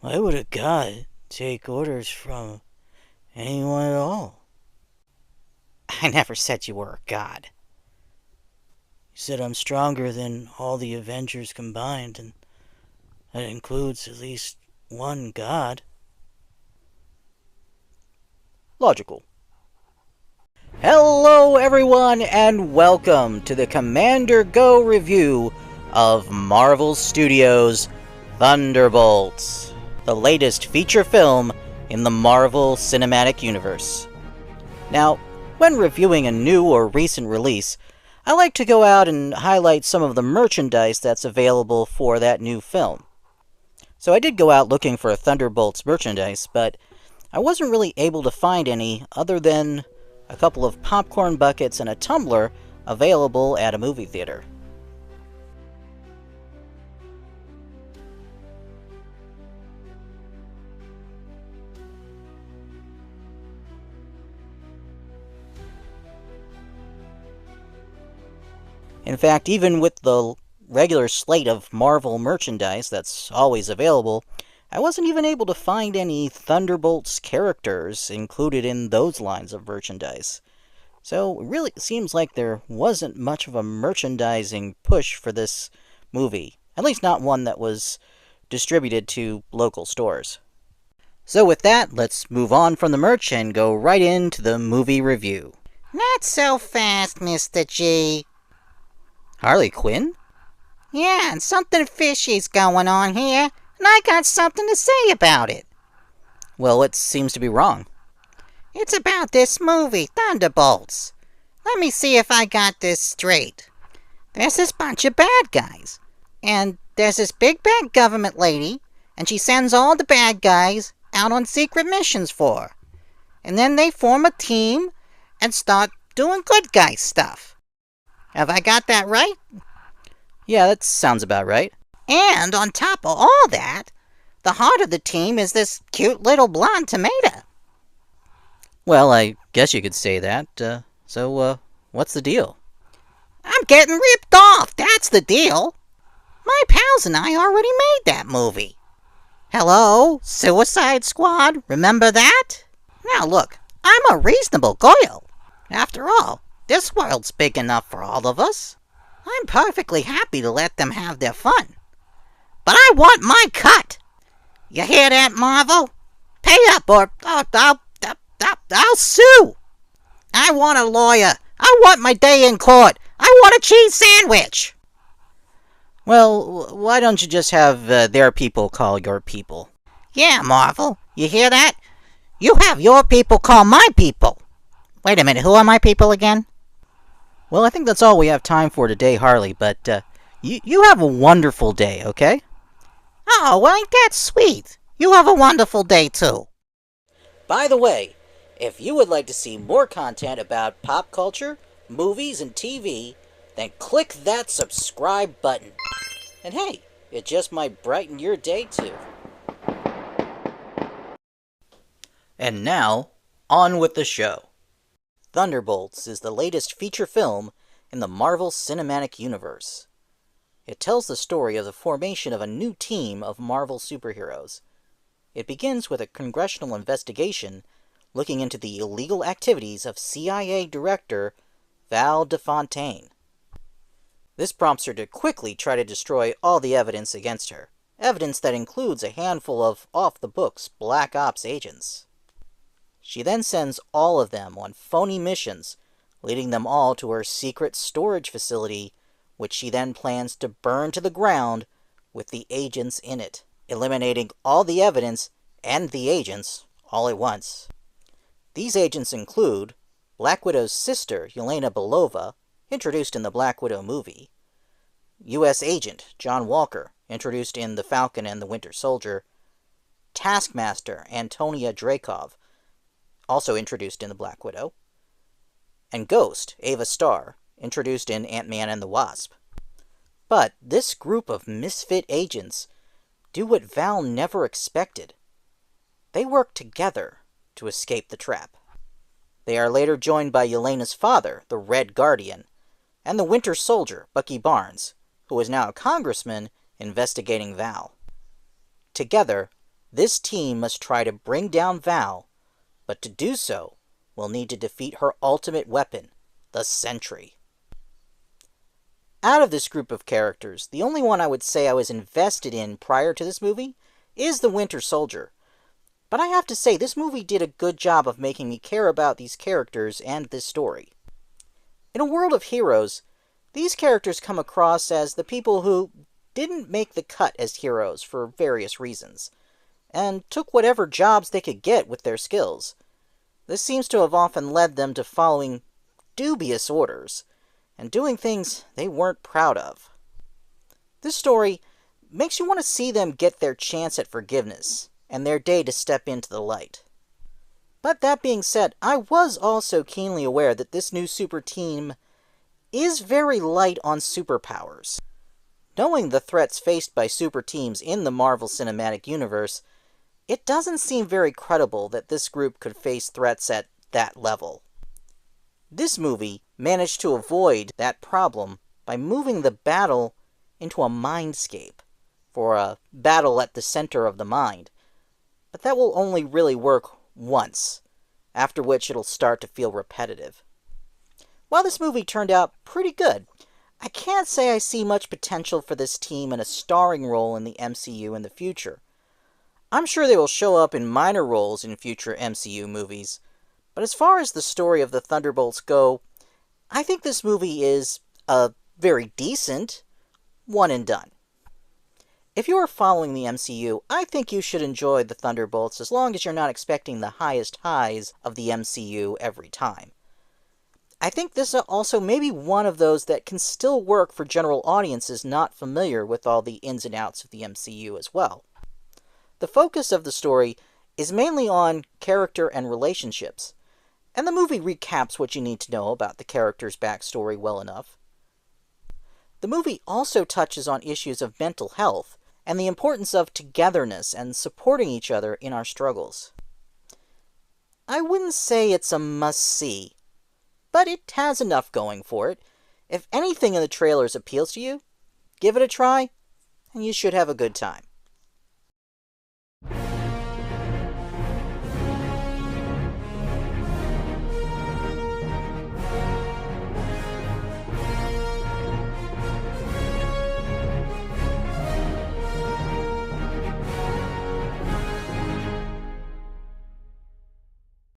Why would a god take orders from anyone at all? I never said you were a god. You said I'm stronger than all the Avengers combined, and that includes at least one god. Logical. Hello, everyone, and welcome to the Commander Go review of Marvel Studios' Thunderbolts, the latest feature film in the Marvel Cinematic Universe. Now, when reviewing a new or recent release, I like to go out and highlight some of the merchandise that's available for that new film. So I did go out looking for Thunderbolts merchandise, but I wasn't really able to find any other than a couple of popcorn buckets and a tumbler available at a movie theater. In fact, even with the regular slate of Marvel merchandise that's always available, I wasn't even able to find any Thunderbolts characters included in those lines of merchandise. So it really seems like there wasn't much of a merchandising push for this movie, at least not one that was distributed to local stores. So with that, let's move on from the merch and go right into the movie review. Not so fast, Mr. G. Harley Quinn? Yeah, and something fishy's going on here, and I got something to say about it. Well, what seems to be wrong? It's about this movie, Thunderbolts. Let me see if I got this straight. There's this bunch of bad guys, and there's this big bad government lady, and she sends all the bad guys out on secret missions for her. And then they form a team and start doing good guy stuff. Have I got that right? Yeah, that sounds about right. And on top of all that, the heart of the team is this cute little blonde tomato. Well, I guess you could say that. So, what's the deal? I'm getting ripped off, that's the deal. My pals and I already made that movie. Hello, Suicide Squad, remember that? Now look, I'm a reasonable girl. After all, this world's big enough for all of us. I'm perfectly happy to let them have their fun. But I want my cut. You hear that, Marvel? Pay up or I'll sue. I want a lawyer. I want my day in court. I want a cheese sandwich. Well, why don't you just have their people call your people? Yeah, Marvel. You hear that? You have your people call my people. Wait a minute, who are my people again? Well, I think that's all we have time for today, Harley, but you have a wonderful day, okay? Oh, well, ain't that sweet. You have a wonderful day, too. By the way, if you would like to see more content about pop culture, movies, and TV, then click that subscribe button. And hey, it just might brighten your day, too. And now, on with the show. Thunderbolts is the latest feature film in the Marvel Cinematic Universe. It tells the story of the formation of a new team of Marvel superheroes. It begins with a congressional investigation looking into the illegal activities of CIA Director Val DeFontaine. This prompts her to quickly try to destroy all the evidence against her, evidence that includes a handful of off-the-books Black Ops agents. She then sends all of them on phony missions, leading them all to her secret storage facility, which she then plans to burn to the ground with the agents in it, eliminating all the evidence and the agents all at once. These agents include Black Widow's sister, Yelena Belova, introduced in the Black Widow movie, U.S. Agent John Walker, introduced in The Falcon and the Winter Soldier, Taskmaster Antonia Dreykov, also introduced in The Black Widow, and Ghost, Ava Starr, introduced in Ant-Man and the Wasp. But this group of misfit agents do what Val never expected. They work together to escape the trap. They are later joined by Yelena's father, the Red Guardian, and the Winter Soldier, Bucky Barnes, who is now a congressman investigating Val. Together, This team must try to bring down Val, but to do so, will need to defeat her ultimate weapon, the Sentry. Out of this group of characters, the only one I would say I was invested in prior to this movie is the Winter Soldier. But I have to say, this movie did a good job of making me care about these characters and this story. In a world of heroes, these characters come across as the people who didn't make the cut as heroes for various reasons, and took whatever jobs they could get with their skills. This seems to have often led them to following dubious orders, and doing things they weren't proud of. This story makes you want to see them get their chance at forgiveness, and their day to step into the light. But that being said, I was also keenly aware that this new super team is very light on superpowers. Knowing the threats faced by super teams in the Marvel Cinematic Universe, it doesn't seem very credible that this group could face threats at that level. This movie managed to avoid that problem by moving the battle into a mindscape, for a battle at the center of the mind. But that will only really work once, after which it'll start to feel repetitive. While this movie turned out pretty good, I can't say I see much potential for this team in a starring role in the MCU in the future. I'm sure they will show up in minor roles in future MCU movies, but as far as the story of the Thunderbolts go, I think this movie is a very decent one and done. If you are following the MCU, I think you should enjoy the Thunderbolts as long as you're not expecting the highest highs of the MCU every time. I think this also may be one of those that can still work for general audiences not familiar with all the ins and outs of the MCU as well. The focus of the story is mainly on character and relationships, and the movie recaps what you need to know about the character's backstory well enough. The movie also touches on issues of mental health, and the importance of togetherness and supporting each other in our struggles. I wouldn't say it's a must-see, but it has enough going for it. If anything in the trailers appeals to you, give it a try, and you should have a good time.